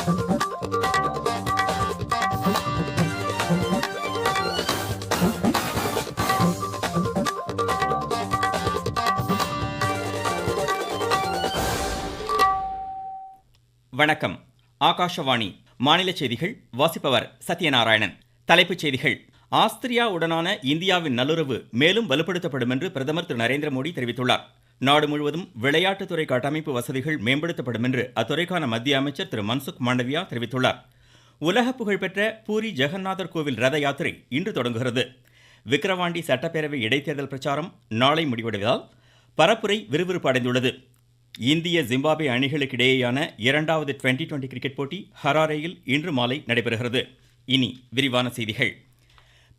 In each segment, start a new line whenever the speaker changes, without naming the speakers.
வணக்கம். ஆகாஷவாணி மாநில செய்திகள் வாசிப்பவர் சத்யநாராயணன். தலைப்புச் செய்திகள். ஆஸ்திரியாவுடனான இந்தியாவின் நல்லுறவு மேலும் வலுப்படுத்தப்படும் என்று பிரதமர் திரு நரேந்திர மோடி தெரிவித்துள்ளார். நாடு முழுவதும் விளையாட்டுத்துறை கட்டமைப்பு வசதிகள் மேம்படுத்தப்படும் என்று அத்துறைக்கான மத்திய அமைச்சர் திரு மன்சுக் மாண்டவியா தெரிவித்துள்ளார். உலக புகழ்பெற்ற பூரி ஜெகநாதர் கோவில் ரத யாத்திரை இன்று தொடங்குகிறது. விக்கிரவாண்டி சட்டப்பேரவை இடைத்தேர்தல் பிரச்சாரம் நாளை முடிவடைவதால் பரப்புரை விறுவிறுப்பு அடைந்துள்ளது. இந்திய ஜிம்பாப்வே அணிகளுக்கிடையேயான இரண்டாவது டுவெண்டி கிரிக்கெட் போட்டி ஹராரேயில் இன்று மாலை நடைபெறுகிறது. இனி விரிவான செய்திகள்.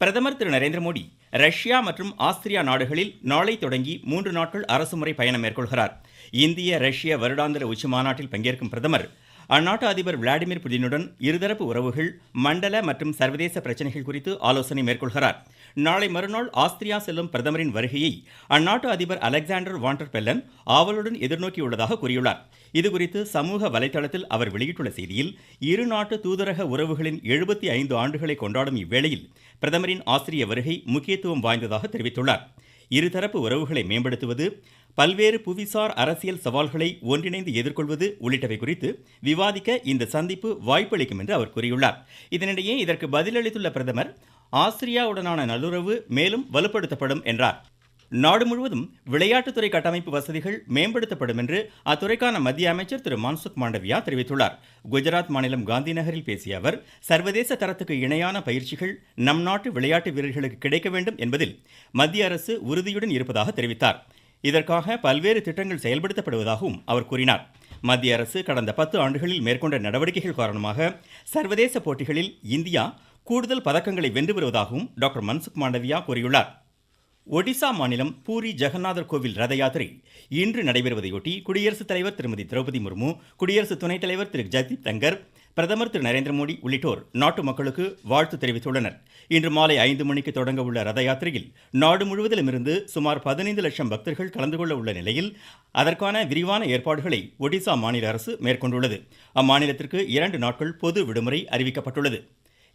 பிரதமர் திரு நரேந்திர மோடி ரஷ்யா மற்றும் ஆஸ்திரியா நாடுகளில் நாளை தொடங்கி 3 நாட்கள் அரசுமுறை பயணம் மேற்கொள்கிறார். இந்திய ரஷ்ய வருடாந்திர உச்சி மாநாட்டில் பங்கேற்கும் பிரதமர் அந்நாட்டு அதிபர் விளாடிமிர் புதினுடன் இருதரப்பு உறவுகள், மண்டல மற்றும் சர்வதேச பிரச்சனைகள் குறித்து ஆலோசனை மேற்கொள்கிறார். நாளை மறுநாள் ஆஸ்திரியா செல்லும் பிரதமரின் வருகையை அந்நாட்டு அதிபர் அலெக்சாண்டர் வாண்டர் பெல்லன் ஆவலுடன் எதிர்நோக்கியுள்ளதாக கூறியுள்ளார். இதுகுறித்து சமூக வலைதளத்தில் அவர் வெளியிட்டுள்ள செய்தியில், இரு நாட்டு தூதரக உறவுகளின் 75 ஆண்டுகளை கொண்டாடும் இவ்வேளையில் பிரதமரின் ஆஸ்திரிய வருகை முக்கியத்துவம் வாய்ந்ததாக தெரிவித்துள்ளார். இருதரப்பு உறவுகளை மேம்படுத்துவது, பல்வேறு புவிசார் அரசியல் சவால்களை ஒன்றிணைந்து எதிர்கொள்வது உள்ளிட்டவை குறித்து விவாதிக்க இந்த சந்திப்பு வாய்ப்பளிக்கும் என்று அவர் கூறியுள்ளார். இதனிடையே இதற்கு பதிலளித்துள்ள பிரதமர், ஆஸ்திரியாவுடனான நல்லுறவு மேலும் வலுப்படுத்தப்படும் என்றார். நாடு முழுவதும் விளையாட்டுத்துறை கட்டமைப்பு வசதிகள் மேம்படுத்தப்படும் என்று அத்துறைக்கான மத்திய அமைச்சர் திரு மன்சுக் மாண்டவியா தெரிவித்துள்ளார். குஜராத் மாநிலம் காந்தி நகரில் பேசிய அவர், சர்வதேச தரத்துக்கு இணையான பயிற்சிகள் நம் நாட்டு விளையாட்டு வீரர்களுக்கு கிடைக்க வேண்டும் என்பதில் மத்திய அரசு உறுதியுடன் இருப்பதாக தெரிவித்தார். இதற்காக பல்வேறு திட்டங்கள் செயல்படுத்தப்படுவதாகவும் அவர் கூறினார். மத்திய அரசு கடந்த 10 ஆண்டுகளில் மேற்கொண்ட நடவடிக்கைகள் காரணமாக சர்வதேச போட்டிகளில் இந்தியா கூடுதல் பதக்கங்களை வென்று வருவதாகவும் டாக்டர் மன்சுக் மாண்டவியா கூறியுள்ளார். ஒடிசா மாநிலம் பூரி ஜெகநாதர் கோவில் ரத யாத்திரை இன்று நடைபெறுவதையொட்டி குடியரசுத் தலைவர் திருமதி திரௌபதி முர்மு, குடியரசு துணைத் தலைவர் திரு ஜெகதீப் தங்கர், பிரதமர் திரு நரேந்திர மோடி உள்ளிட்டோர் நாட்டு மக்களுக்கு வாழ்த்து தெரிவித்துள்ளனர். இன்று மாலை 5 மணிக்கு தொடங்க உள்ள ரத யாத்திரையில் நாடு முழுவதிலுமிருந்து சுமார் 15 லட்சம் பக்தர்கள் கலந்து கொள்ள உள்ள நிலையில் அதற்கான விரிவான ஏற்பாடுகளை ஒடிசா மாநில அரசு மேற்கொண்டுள்ளது. அம்மாநிலத்திற்கு 2 நாட்கள் பொது விடுமுறை அறிவிக்கப்பட்டுள்ளது.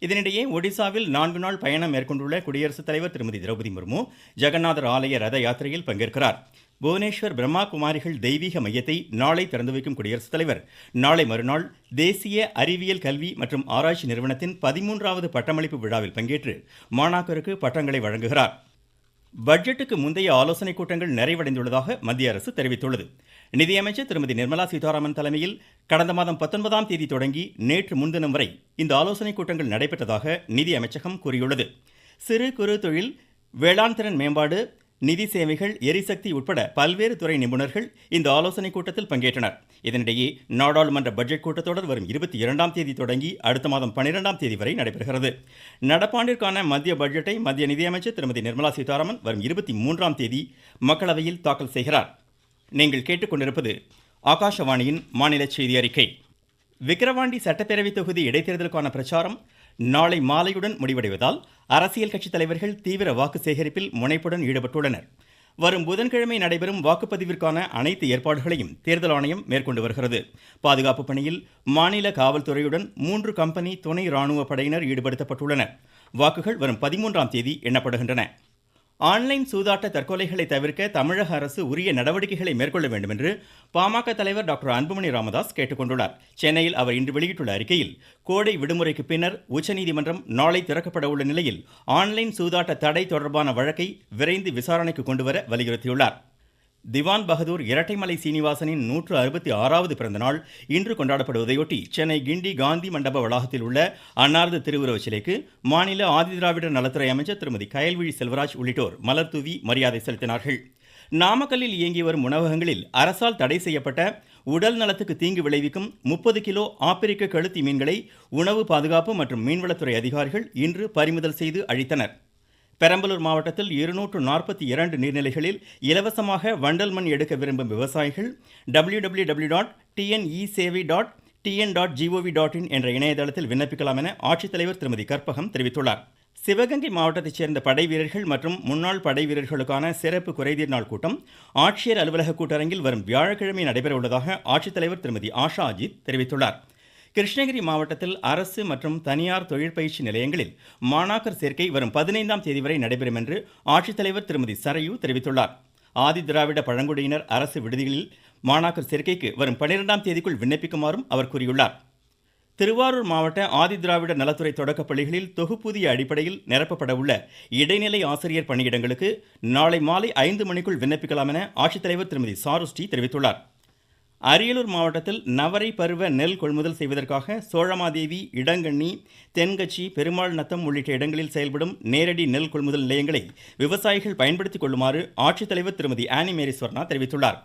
இதனிடையே ஒடிசாவில் 4 நாள் பயணம் மேற்கொண்டுள்ள குடியரசுத் தலைவர் திருமதி திரௌபதி முர்மு ஜெகநாதர் ஆலய ரத யாத்திரையில் பங்கேற்கிறார். புவனேஸ்வர் பிரம்மா குமாரிகள் தெய்வீக மையத்தை நாளை திறந்து வைக்கும் குடியரசுத் தலைவர் நாளை மறுநாள் தேசிய அறிவியல் கல்வி மற்றும் ஆராய்ச்சி நிறுவனத்தின் 13வது பட்டமளிப்பு விழாவில் பங்கேற்று மாணாக்கருக்கு பட்டங்களை வழங்குகிறார். பட்ஜெட்டுக்கு முந்தைய ஆலோசனைக் கூட்டங்கள் நிறைவடைந்துள்ளதாக மத்திய அரசு தெரிவித்துள்ளது. நிதியமைச்சர் திருமதி நிர்மலா சீதாராமன் தலைமையில் கடந்த மாதம் 19ஆம் தேதி தொடங்கி நேற்று முன்தினம் வரை இந்த ஆலோசனைக் கூட்டங்கள் நடைபெற்றதாக நிதி அமைச்சகம் கூறியுள்ளது. சிறு குறு தொழில், வேளாண் திறன் மேம்பாடு, நிதி சேவைகள், எரிசக்தி உட்பட பல்வேறு துறை நிபுணர்கள் இந்த ஆலோசனைக் கூட்டத்தில் பங்கேற்றனர். இதனிடையே நாடாளுமன்ற பட்ஜெட் கூட்டத்தொடர் வரும் 22ஆம் தேதி தொடங்கி அடுத்த மாதம் 12ஆம் தேதி வரை நடைபெறுகிறது. நடப்பாண்டிற்கான மத்திய பட்ஜெட்டை மத்திய நிதியமைச்சர் திருமதி நிர்மலா சீதாராமன் வரும் 23ஆம் தேதி மக்களவையில் தாக்கல் செய்கிறார். நீங்கள் கேட்டுக்கொண்டிருப்பது ஆகாஷவாணியின் மாநில செய்தி அறிக்கை. விக்கிரவாண்டி சட்டப்பேரவை தொகுதி இடைத்தேர்தலுக்கான பிரச்சாரம் நாளை மாலையுடன் முடிவடைவதால் அரசியல் கட்சி தலைவர்கள் தீவிர வாக்கு சேகரிப்பில் முனைப்புடன் ஈடுபட்டுள்ளனர். வரும் புதன்கிழமை நடைபெறும் வாக்குப்பதிவிற்கான அனைத்து ஏற்பாடுகளையும் தேர்தல் ஆணையம் மேற்கொண்டு வருகிறது. பாதுகாப்பு பணியில் மாநில காவல்துறையுடன் 3 கம்பெனி துணை ராணுவ படையினர் ஈடுபடுத்தப்பட்டுள்ளனர். வாக்குகள் வரும் 13ஆம் தேதி எண்ணப்படுகின்றன. ஆன்லைன் சூதாட்ட தற்கொலைகளை தவிர்க்க தமிழக அரசு உரிய நடவடிக்கைகளை மேற்கொள்ள வேண்டும் என்று பாமக தலைவர் டாக்டர் அன்புமணி ராமதாஸ் கேட்டுக்கொண்டுள்ளார். சென்னையில் அவர் இன்று வெளியிட்டுள்ள அறிக்கையில், கோடை விடுமுறைக்கு பின்னர் உச்சநீதிமன்றம் நாளை திறக்கப்பட உள்ள நிலையில் ஆன்லைன் சூதாட்ட தடை தொடர்பான வழக்கை விரைந்து விசாரணைக்கு கொண்டுவர வலியுறுத்தியுள்ளார். திவான் பகதூர் இரட்டைமலை சீனிவாசனின் 166வது பிறந்த நாள் இன்று கொண்டாடப்படுவதையொட்டி சென்னை கிண்டி காந்தி மண்டப வளாகத்தில் உள்ள அன்னாரது திருவுருவச் சிலைக்கு மாநில ஆதிதிராவிடர் நலத்துறை அமைச்சர் திருமதி கயல்விழி செல்வராஜ் உள்ளிட்டோர் மலர் தூவி மரியாதை செலுத்தினார்கள். நாமக்கல்லில் இயங்கி வரும் உணவகங்களில் அரசால் தடை செய்யப்பட்ட உடல் நலத்துக்கு தீங்கு விளைவிக்கும் 30 கிலோ ஆப்பிரிக்க கழுத்தி மீன்களை உணவு பாதுகாப்பு மற்றும் மீன்வளத்துறை அதிகாரிகள் இன்று பறிமுதல் செய்து அழித்தனர். பெரம்பலூர் மாவட்டத்தில் 242 நீர்நிலைகளில் இலவசமாக வண்டல் மண் எடுக்க விரும்பும் விவசாயிகள் www.tnesevai.tn.gov.in என்ற இணையதளத்தில் விண்ணப்பிக்கலாம் என ஆட்சித்தலைவர் திருமதி கற்பகம் தெரிவித்துள்ளார். சிவகங்கை மாவட்டத்தைச் சேர்ந்த படை வீரர்கள் மற்றும் முன்னாள் படை வீரர்களுக்கான சிறப்பு குறைதீர் நாள் கூட்டம் ஆட்சியர் அலுவலக கூட்டரங்கில் வரும் வியாழக்கிழமை நடைபெற உள்ளதாக ஆட்சித்தலைவர் திருமதி ஆஷா அஜித் தெரிவித்துள்ளார். கிருஷ்ணகிரி மாவட்டத்தில் அரசு மற்றும் தனியார் தொழிற்பயிற்சி நிலையங்களில் மாணாக்கர் சேர்க்கை வரும் 15ஆம் தேதி வரை நடைபெறும் என்று ஆட்சித்தலைவர் திருமதி சரையு தெரிவித்துள்ளார். ஆதி திராவிட பழங்குடியினர் அரசு விடுதிகளில் மாணாக்கர் சேர்க்கைக்கு வரும் 12ஆம் தேதிக்குள் விண்ணப்பிக்குமாறும் அவர் கூறியுள்ளார். திருவாரூர் மாவட்ட ஆதி திராவிட நலத்துறை தொடக்கப் பள்ளிகளில் தொகுப்பூதிய அடிப்படையில் நிரப்பப்பட உள்ள இடைநிலை ஆசிரியர் பணியிடங்களுக்கு நாளை மாலை 5 மணிக்குள் விண்ணப்பிக்கலாம் என ஆட்சித்தலைவர் திருமதி சாருஸ்ரீ தெரிவித்துள்ளார். அரியலூர் மாவட்டத்தில் நவரை பருவ நெல் கொள்முதல் செய்வதற்காக சோழமாதேவி, இடங்கண்ணி, தென்கட்சி, பெருமாள் நத்தம் உள்ளிட்ட இடங்களில் செயல்படும் நேரடி நெல் கொள்முதல் நிலையங்களை விவசாயிகள் பயன்படுத்திக் கொள்ளுமாறு ஆட்சித்தலைவர் திருமதி ஆனி மேரி ஸ்வர்ணா தெரிவித்துள்ளார்.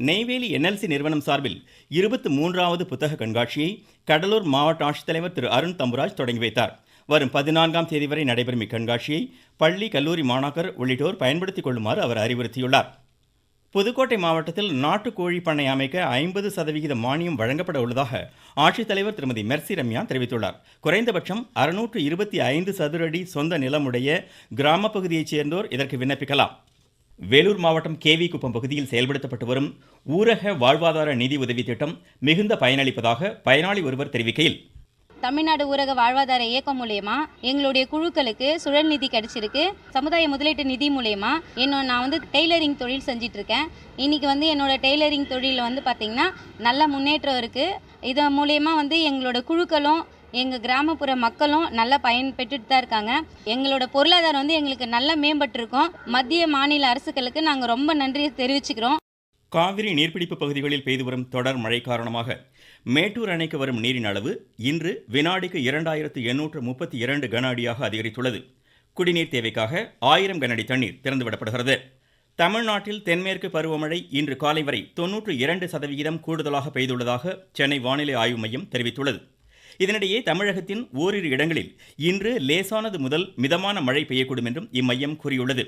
நெய்வேலி NLC நிறுவனம் சார்பில் 23வது புத்தக கண்காட்சியை கடலூர் மாவட்ட ஆட்சித்தலைவர் திரு அருண் தம்புராஜ் தொடங்கி வைத்தார். வரும் 14ஆம் தேதி வரை நடைபெறும் இக்கண்காட்சியை பள்ளி, கல்லூரி மாணாக்கர் உள்ளிட்டோர் பயன்படுத்திக் கொள்ளுமாறு அவர் அறிவுறுத்தியுள்ளார். புதுக்கோட்டை மாவட்டத்தில் நாட்டுக்கோழி பண்ணை அமைக்க 50% மானியம் வழங்கப்பட உள்ளதாக ஆட்சித்தலைவர் திருமதி மெர்சி ரம்யா தெரிவித்துள்ளார். குறைந்தபட்சம் 625 சதுர அடி சொந்த நிலமுடைய கிராம பகுதியைச் சேர்ந்தோர் இதற்கு விண்ணப்பிக்கலாம். வேலூர் மாவட்டம் KV குப்பம் பகுதியில் செயல்படுத்தப்பட்டு வரும் ஊரக வாழ்வாதார நிதி உதவி திட்டம் மிகுந்த பயனளிப்பதாக பயனாளி ஒருவர் தெரிவிக்கையில்,
தமிழ்நாடு ஊரக வாழ்வாதார இயக்கம் மூலயமா எங்களுடைய குழுக்களுக்கு சுழல் நிதி கிடைச்சிருக்கு. சமுதாய முதலீட்டு நிதி மூலயமா நான் டெய்லரிங் தொழில் செஞ்சிட்டு இருக்கேன். இன்னைக்கு என்னோட டெய்லரிங் தொழிலில் பார்த்தீங்கன்னா நல்ல முன்னேற்றம் இருக்கு. இதன் மூலயமா எங்களோட குழுக்களும் எங்கள் கிராமப்புற மக்களும் நல்ல பயன் பெற்றுட்டு தான் இருக்காங்க. எங்களோட பொருளாதாரம் எங்களுக்கு நல்லா மேம்பட்டிருக்கோம். மத்திய மாநில அரசுகளுக்கு நாங்கள் ரொம்ப நன்றி தெரிவிச்சுக்கிறோம்.
காவிரி நீர்பிடிப்பு பகுதிகளில் பெய்து வரும் தொடர் மழை காரணமாக மேட்டூர் அணைக்கு வரும் நீரின் அளவு இன்று வினாடிக்கு 2832 கன அடியாக அதிகரித்துள்ளது. குடிநீர் தேவைக்காக 1000 கன அடி தண்ணீர் திறந்துவிடப்படுகிறது. தமிழ்நாட்டில் தென்மேற்கு பருவமழை இன்று காலை வரை 92% கூடுதலாக பெய்துள்ளதாக சென்னை வானிலை ஆய்வு மையம் தெரிவித்துள்ளது. இதனிடையே தமிழகத்தின் ஓரிரு இடங்களில் இன்று லேசானது முதல் மிதமான மழை பெய்யக்கூடும் என்றும் இம்மையம் கூறியுள்ளது.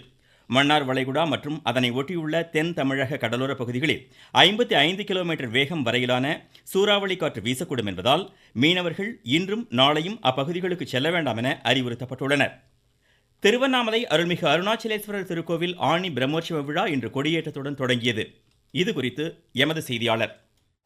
மன்னார் வளைகுடா மற்றும் அதனை ஒட்டியுள்ள தென் தமிழக கடலோர பகுதிகளில் 55 கிலோமீட்டர் வேகம் வரையிலான சூறாவளி காற்று வீசக்கூடும் என்பதால் மீனவர்கள் இன்றும் நாளையும் அப்பகுதிகளுக்கு செல்ல வேண்டாம் என அறிவுறுத்தப்பட்டுள்ளனர். திருவண்ணாமலை அருள்மிகு அருணாச்சலேஸ்வரர் திருக்கோவில் ஆணி பிரம்மோற்சவ விழா இன்று கொடியேற்றத்துடன் தொடங்கியது. இது குறித்து எமது செய்தியாளர்.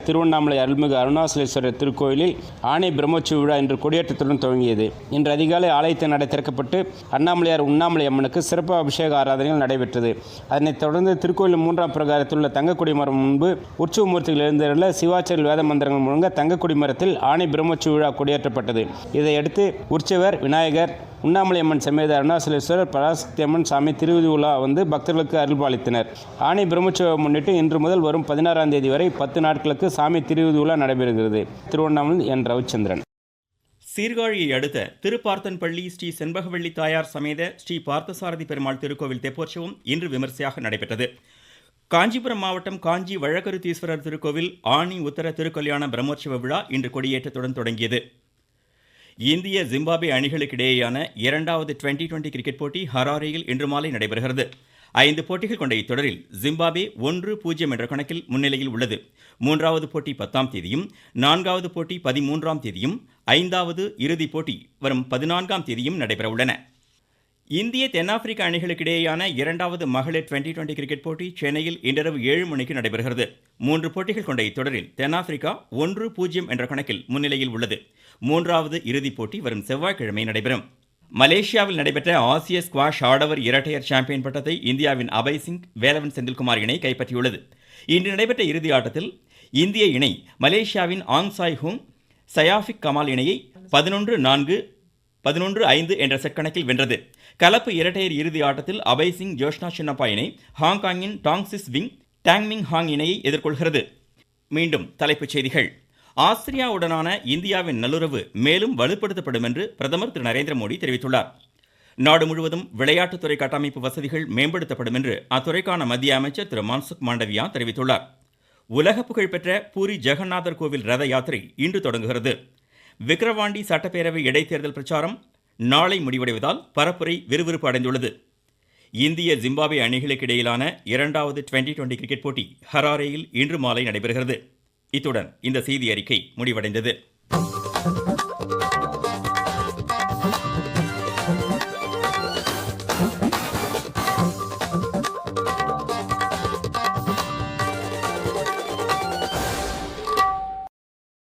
திருவண்ணாமலை அருள்மிகு அருணாச்சலேஸ்வரர் திருக்கோயிலில் ஆணை பிரம்மோற்சவ விழா இன்று கொடியேற்றத்துடன் துவங்கியது. இன்று அதிகாலை ஆலயத்தை நடை திறக்கப்பட்டு அண்ணாமலையார் உண்ணாமலை அம்மனுக்கு சிறப்பு அபிஷேக ஆராதனைகள் நடைபெற்றது. அதனைத் தொடர்ந்து திருக்கோயில் 3ஆம் பிரகாரத்தில் உள்ள தங்கக்குடி மரம் முன்பு உற்சவ மூர்த்திகள் எழுந்துள்ள சிவாச்சாரியர் வேத மந்திரங்கள் முழங்க தங்கக்குடி மரத்தில் ஆணை பிரம்மோற்சவ விழா கொடியேற்றப்பட்டது. இதையடுத்து உற்சவர், விநாயகர், உண்ணாமலை அம்மன் சமேத அருணாச்சலேஸ்வரர், பராசக்தி அம்மன் சாமி திருவிதி உலா பக்தர்களுக்கு அருள்பாலித்தனர். ஆணை பிரம்மோற்சவம் முன்னிட்டு இன்று முதல் வரும் 16ஆம் தேதி வரை 10 நாட்களுக்கு சாமி திருவிதி உலா நடைபெறுகிறது. திருவண்ணாமலை என் ரவிச்சந்திரன்.
சீர்காழியை அடுத்த திருப்பார்த்தன்பள்ளி ஸ்ரீ செண்பகவள்ளி தாயார் சமேத ஸ்ரீ பார்த்தசாரதி பெருமாள் திருக்கோவில் தெப்போற்சவம் இன்று விமர்சையாக நடைபெற்றது. காஞ்சிபுரம் மாவட்டம் காஞ்சி வழக்கருத்தீஸ்வரர் திருக்கோவில் ஆணி உத்தர திருக்கல்யாண பிரம்மோற்சவ விழா இன்று கொடியேற்றத்துடன் தொடங்கியது. இந்திய ஜிம்பாப்வே அணிகளுக்கிடையேயான 2வது டுவெண்டி கிரிக்கெட் போட்டி ஹராரேயில் இன்று மாலை நடைபெறுகிறது. 5 போட்டிகள் கொண்ட இத்தொடரில் ஜிம்பாப்வே 1-0 என்ற கணக்கில் முன்னிலையில் உள்ளது. 3வது போட்டி 10ஆம் தேதியும், 4வது போட்டி 13ஆம் தேதியும், 5வது இறுதிப் போட்டி வரும் 14ஆம் தேதியும் நடைபெற உள்ளன. இந்திய தென்னாப்பிரிக்க அணிகளுக்கிடையேயான 2வது மகளிர் டுவெண்டி கிரிக்கெட் போட்டி சென்னையில் இன்றிரவு 7 மணிக்கு நடைபெறுகிறது. 3 போட்டிகள் கொண்ட இத்தொடரில் தென்னாப்பிரிக்கா 1-0 என்ற கணக்கில் முன்னிலையில் உள்ளது. 3வது இறுதிப் போட்டி வரும் செவ்வாய்க்கிழமை நடைபெறும். மலேசியாவில் நடைபெற்ற ஆசிய ஸ்குவாஷ் ஆடவர் இரட்டையர் சாம்பியன் பட்டத்தை இந்தியாவின் அபய் சிங், வேலவன் செந்தில்குமார் இணை கைப்பற்றியுள்ளது. இன்று நடைபெற்ற இறுதி ஆட்டத்தில் இந்திய இணை மலேசியாவின் ஆங் சாய் ஹூங், சயாஃபிக் கமால் இணையை 11-4, 11-5 என்ற செட் கணக்கில் வென்றது. கலப்பு இரட்டையர் இறுதி ஆட்டத்தில் அபய் சிங், ஜோஷ்னா சின்னப்பா இணை ஹாங்காங்கின் டாங்சிஸ் விங், டாங்மிங் ஹாங் இணையை எதிர்கொள்கிறது. மீண்டும் தலைப்புச் செய்திகள். ஆஸ்திரியாவுடனான இந்தியாவின் நல்லுறவு மேலும் வலுப்படுத்தப்படும் என்று பிரதமர் திரு நரேந்திர மோடி தெரிவித்துள்ளார். நாடு முழுவதும் விளையாட்டுத்துறை கட்டமைப்பு வசதிகள் மேம்படுத்தப்படும் என்று அத்துறைக்கான மத்திய அமைச்சர் திரு மன்சுக் மாண்டவியா தெரிவித்துள்ளார். உலக புகழ்பெற்ற பூரி ஜெகநாதர் கோவில் ரத யாத்திரை இன்று தொடங்குகிறது. விக்கிரவாண்டி சட்டப்பேரவை இடைத்தேர்தல் பிரச்சாரம் நாளை முடிவடைவதால் பரப்புரை விறுவிறுப்பு அடைந்துள்ளது. இந்திய ஜிம்பாப்வே அணிகளுக்கு இடையிலான 2வது டுவெண்டி கிரிக்கெட் போட்டி ஹராரேயில் இன்று மாலை நடைபெறுகிறது. இத்துடன் இந்த செய்தி அறிக்கை முடிவடைந்தது.